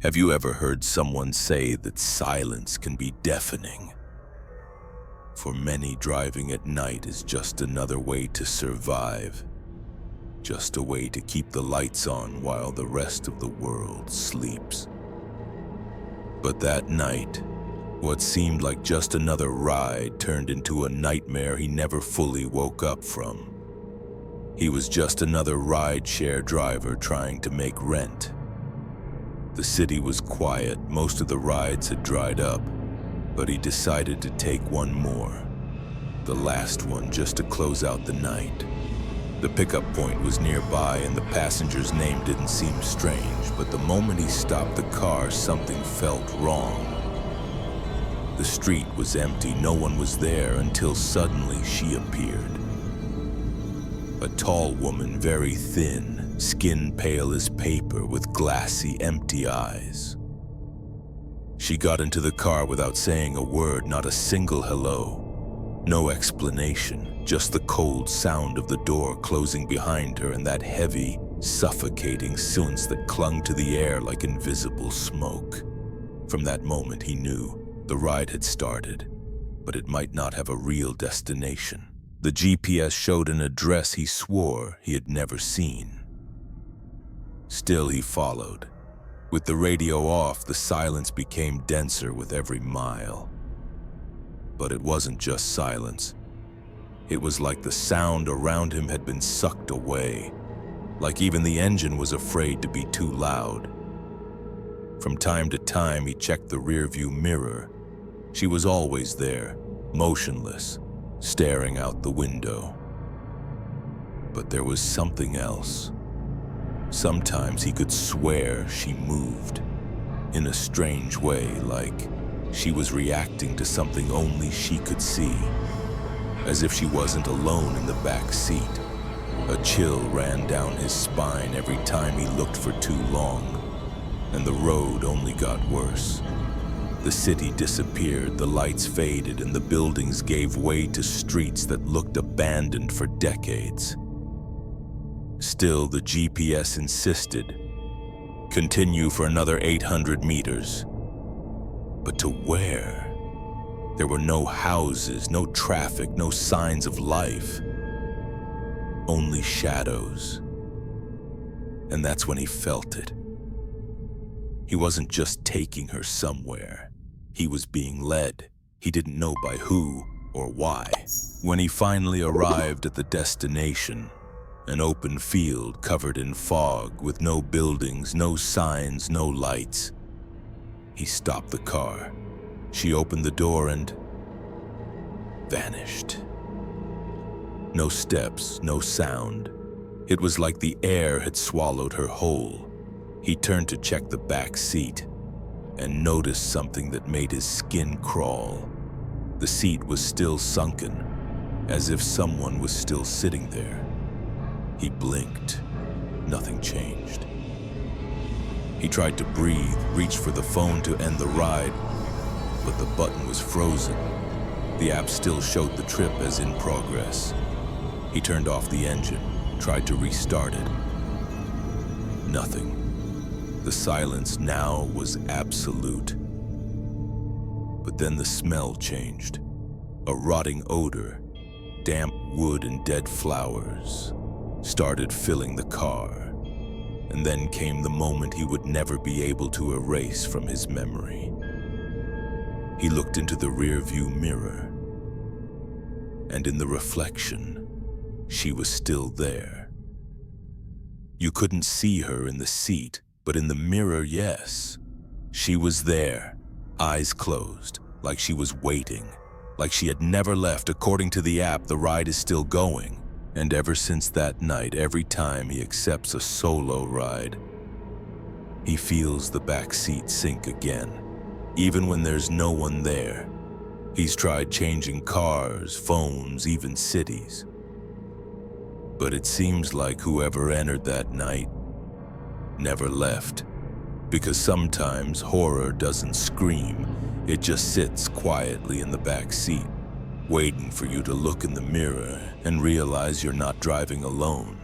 Have you ever heard someone say that silence can be deafening? For many, driving at night is just another way to survive. Just a way to keep the lights on while the rest of the world sleeps. But that night, what seemed like just another ride turned into a nightmare he never fully woke up from. He was just another rideshare driver trying to make rent. The city was quiet, most of the rides had dried up, but he decided to take one more. The last one, just to close out the night. The pickup point was nearby and the passenger's name didn't seem strange, but the moment he stopped the car, something felt wrong. The street was empty, no one was there until suddenly she appeared. A tall woman, very thin, skin pale as paper with glassy, empty eyes. She got into the car without saying a word, not a single hello. No explanation, just the cold sound of the door closing behind her and that heavy, suffocating silence that clung to the air like invisible smoke. From that moment he knew the ride had started, but it might not have a real destination. The GPS showed an address he swore he had never seen. Still he followed. With the radio off, the silence became denser with every mile. But it wasn't just silence. It was like the sound around him had been sucked away, like even the engine was afraid to be too loud. From time to time, he checked the rearview mirror. She was always there, motionless, staring out the window. But there was something else. Sometimes he could swear she moved, in a strange way, like she was reacting to something only she could see, as if she wasn't alone in the back seat. A chill ran down his spine every time he looked for too long, and the road only got worse. The city disappeared, the lights faded, and the buildings gave way to streets that looked abandoned for decades. Still, the GPS insisted, continue for another 800 meters. But to where? There were no houses, no traffic, no signs of life. Only shadows. And that's when he felt it. He wasn't just taking her somewhere. He was being led. He didn't know by who or why. When he finally arrived at the destination, an open field covered in fog with no buildings, no signs, no lights, he stopped the car. She opened the door and vanished. No steps, no sound. It was like the air had swallowed her whole. He turned to check the back seat and noticed something that made his skin crawl. The seat was still sunken, as if someone was still sitting there. He blinked. Nothing changed. He tried to breathe, reached for the phone to end the ride, but the button was frozen. The app still showed the trip as in progress. He turned off the engine, tried to restart it. Nothing. The silence now was absolute. But then the smell changed. A rotting odor, damp wood and dead flowers, started filling the car. And then came the moment he would never be able to erase from his memory. He looked into the rearview mirror, and in the reflection, she was still there. You couldn't see her in the seat, but in the mirror, yes. She was there, eyes closed, like she was waiting, like she had never left. According to the app, the ride is still going. And ever since that night, every time he accepts a solo ride, he feels the back seat sink again, even when there's no one there. He's tried changing cars, phones, even cities. But it seems like whoever entered that night never left, because sometimes horror doesn't scream, it just sits quietly in the back seat, waiting for you to look in the mirror and realize you're not driving alone.